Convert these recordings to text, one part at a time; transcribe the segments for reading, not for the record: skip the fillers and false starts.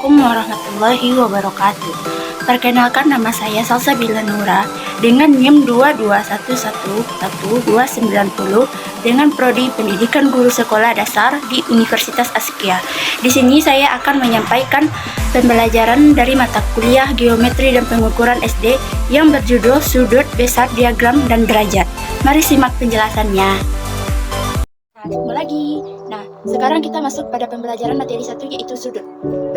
Assalamualaikum warahmatullahi wabarakatuh. Perkenalkan, nama saya Salsabila Nura dengan NIM 221111290 dengan prodi Pendidikan Guru Sekolah Dasar di Universitas Askia. Di sini saya akan menyampaikan pembelajaran dari mata kuliah Geometri dan Pengukuran SD yang berjudul Sudut, Besar, Diagram, dan Derajat. Mari simak penjelasannya. Ketemu lagi. Nah, sekarang kita masuk pada pembelajaran materi 1, yaitu sudut.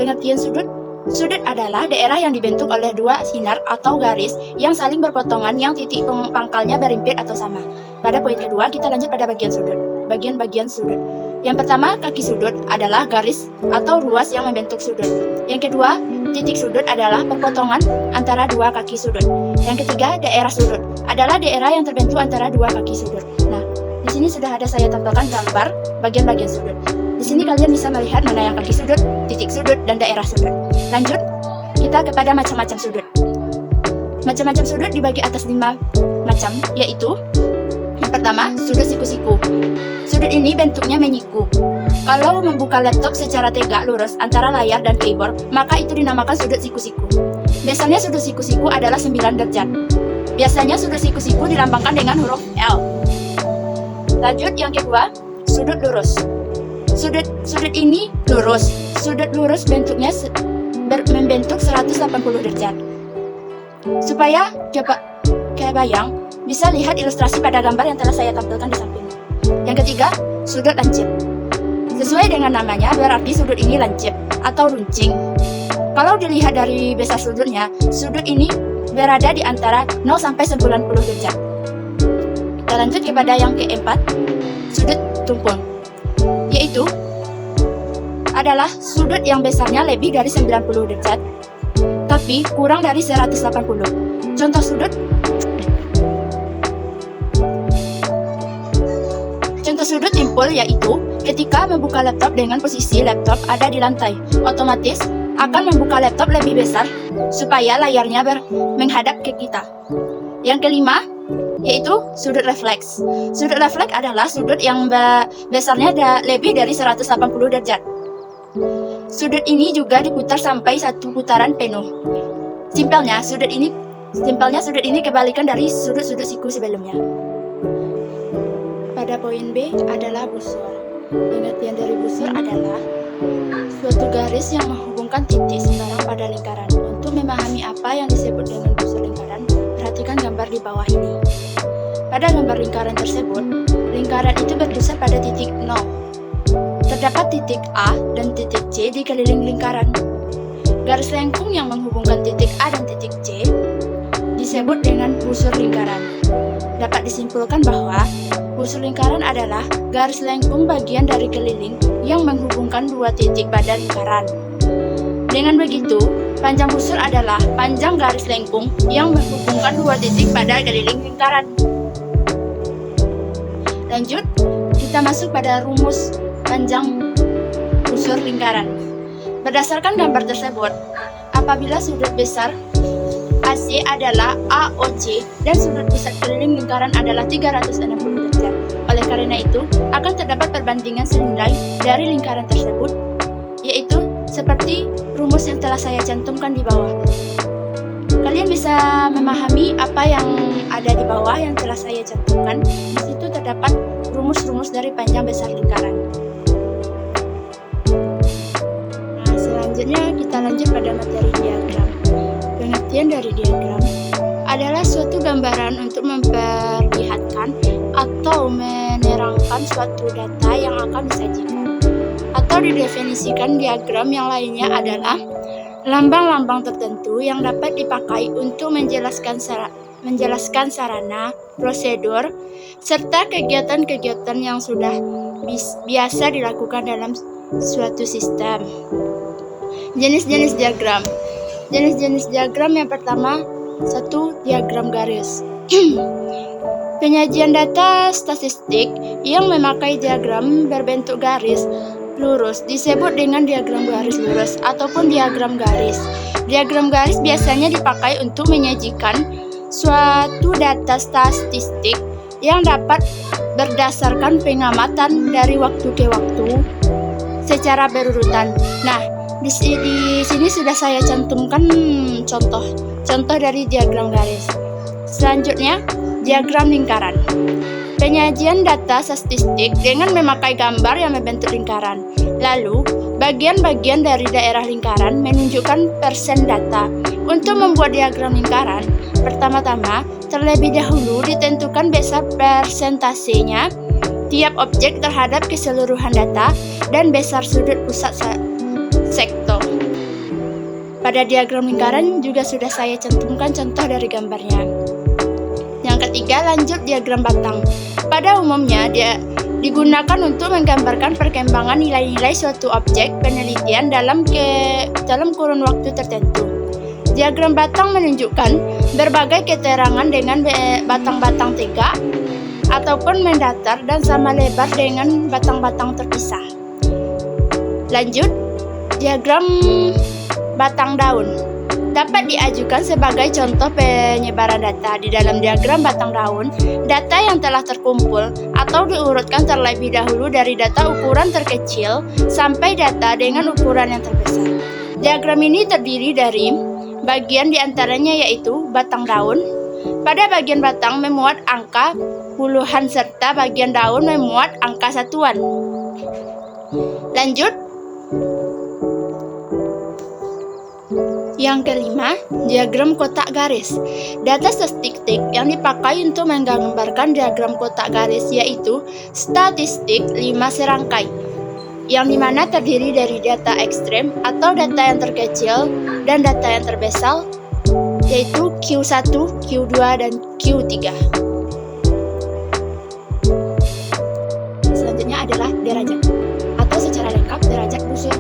Pengertian sudut. Sudut adalah daerah yang dibentuk oleh dua sinar atau garis yang saling berpotongan yang titik pangkalnya berimpit atau sama. Pada poin kedua, kita lanjut pada bagian sudut. Bagian-bagian sudut. Yang pertama, kaki sudut adalah garis atau ruas yang membentuk sudut. Yang kedua, titik sudut adalah perpotongan antara dua kaki sudut. Yang ketiga, daerah sudut adalah daerah yang terbentuk antara dua kaki sudut. Nah, di sini sudah ada saya tampilkan gambar bagian-bagian sudut. Di sini kalian bisa melihat mana yang kaki sudut, titik sudut, dan daerah sudut. Lanjut, kita kepada macam-macam sudut. Macam-macam sudut dibagi atas 5 macam, yaitu yang pertama, sudut siku-siku. Sudut ini bentuknya menyiku. Kalau membuka laptop secara tegak lurus antara layar dan keyboard, maka itu dinamakan sudut siku-siku. Biasanya sudut siku-siku adalah 9 derajat. Biasanya sudut siku-siku dilambangkan dengan huruf L. Lanjut, yang kedua, sudut lurus. Sudut ini lurus. Sudut lurus bentuknya membentuk 180 derajat. Supaya coba kebayang, bisa lihat ilustrasi pada gambar yang telah saya tampilkan di samping. Yang ketiga, sudut lancip. Sesuai dengan namanya, berarti sudut ini lancip atau runcing. Kalau dilihat dari besar sudutnya, sudut ini berada di antara 0 sampai 90 derajat. Kita lanjut kepada yang keempat, sudut tumpul, yaitu adalah sudut yang besarnya lebih dari 90 derajat tapi kurang dari 180. Contoh sudut tumpul yaitu ketika membuka laptop dengan posisi laptop ada di lantai, otomatis akan membuka laptop lebih besar supaya layarnya menghadap ke kita. Yang kelima, yaitu sudut refleks. Sudut refleks adalah sudut yang besarnya lebih dari 180 derajat. Sudut ini juga diputar sampai 1 putaran penuh. Simpelnya sudut ini kebalikan dari sudut-sudut siku sebelumnya. Pada poin B adalah busur. Pengertian dari busur adalah suatu garis yang menghubungkan titik sembarang pada lingkaran. Untuk memahami apa yang disebut dengan busur lingkaran, perhatikan gambar di bawah ini. Pada gambar lingkaran tersebut, lingkaran itu berpusat pada titik 0. Terdapat titik A dan titik C di keliling lingkaran. Garis lengkung yang menghubungkan titik A dan titik C disebut dengan busur lingkaran. Dapat disimpulkan bahwa busur lingkaran adalah garis lengkung bagian dari keliling yang menghubungkan dua titik pada lingkaran. Dengan begitu, panjang busur adalah panjang garis lengkung yang menghubungkan dua titik pada keliling lingkaran. Lanjut, kita masuk pada rumus panjang busur lingkaran. Berdasarkan gambar tersebut, apabila sudut besar AC adalah AOC dan sudut pusat keliling lingkaran adalah 360 derajat. Oleh karena itu, akan terdapat perbandingan senilai dari lingkaran tersebut, yaitu seperti rumus yang telah saya cantumkan di bawah. Kalian bisa memahami apa yang ada di bawah yang telah saya cantumkan. Di situ terdapat rumus-rumus dari panjang besar lingkaran. Nah, selanjutnya kita lanjut pada materi diagram. Pengertian dari diagram adalah suatu gambaran untuk memperlihatkan atau menerangkan suatu data yang akan disajikan. Atau didefinisikan diagram yang lainnya adalah lambang-lambang tertentu yang dapat dipakai untuk menjelaskan sarana, prosedur, serta kegiatan-kegiatan yang sudah biasa dilakukan dalam suatu sistem. Jenis-jenis diagram. Jenis-jenis diagram yang pertama, 1. Diagram garis. Penyajian data statistik yang memakai diagram berbentuk garis lurus disebut dengan diagram garis lurus ataupun diagram garis. Diagram garis biasanya dipakai untuk menyajikan suatu data statistik yang dapat berdasarkan pengamatan dari waktu ke waktu secara berurutan. Nah, Di sini sudah saya cantumkan contoh dari diagram garis. Selanjutnya, diagram lingkaran. Penyajian data statistik dengan memakai gambar yang membentuk lingkaran. Lalu, bagian-bagian dari daerah lingkaran menunjukkan persen data. Untuk membuat diagram lingkaran, pertama-tama terlebih dahulu ditentukan besar persentasenya tiap objek terhadap keseluruhan data dan besar sudut pusat sektor. Pada diagram lingkaran juga sudah saya cantumkan contoh dari gambarnya. Yang ketiga, lanjut diagram batang. Pada umumnya, dia digunakan untuk menggambarkan perkembangan nilai-nilai suatu objek penelitian dalam kurun waktu tertentu. Diagram batang menunjukkan berbagai keterangan dengan batang-batang tegak ataupun mendatar dan sama lebar dengan batang-batang terpisah. Lanjut, diagram batang daun dapat diajukan sebagai contoh penyebaran data. Di dalam diagram batang daun, data yang telah terkumpul atau diurutkan terlebih dahulu dari data ukuran terkecil sampai data dengan ukuran yang terbesar. Diagram ini terdiri dari bagian diantaranya yaitu batang daun. Pada bagian batang memuat angka puluhan serta bagian daun memuat angka satuan. Lanjut, yang kelima, diagram kotak garis. Data statistik yang dipakai untuk menggambarkan diagram kotak garis yaitu statistik 5 serangkai, yang dimana terdiri dari data ekstrem atau data yang terkecil dan data yang terbesar, yaitu Q1, Q2, dan Q3. Selanjutnya adalah derajat, atau secara lengkap derajat busur.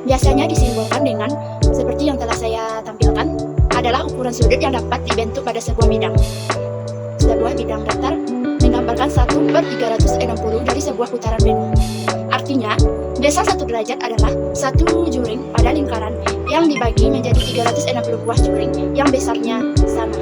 Biasanya disimbolkan dengan seperti yang telah saya tampilkan, adalah ukuran sudut yang dapat dibentuk pada sebuah bidang. Sebuah bidang datar menggambarkan 1/360 dari sebuah putaran benu. Artinya, besar 1 derajat adalah 1 juring pada lingkaran yang dibagi menjadi 360 buah juring yang besarnya sama.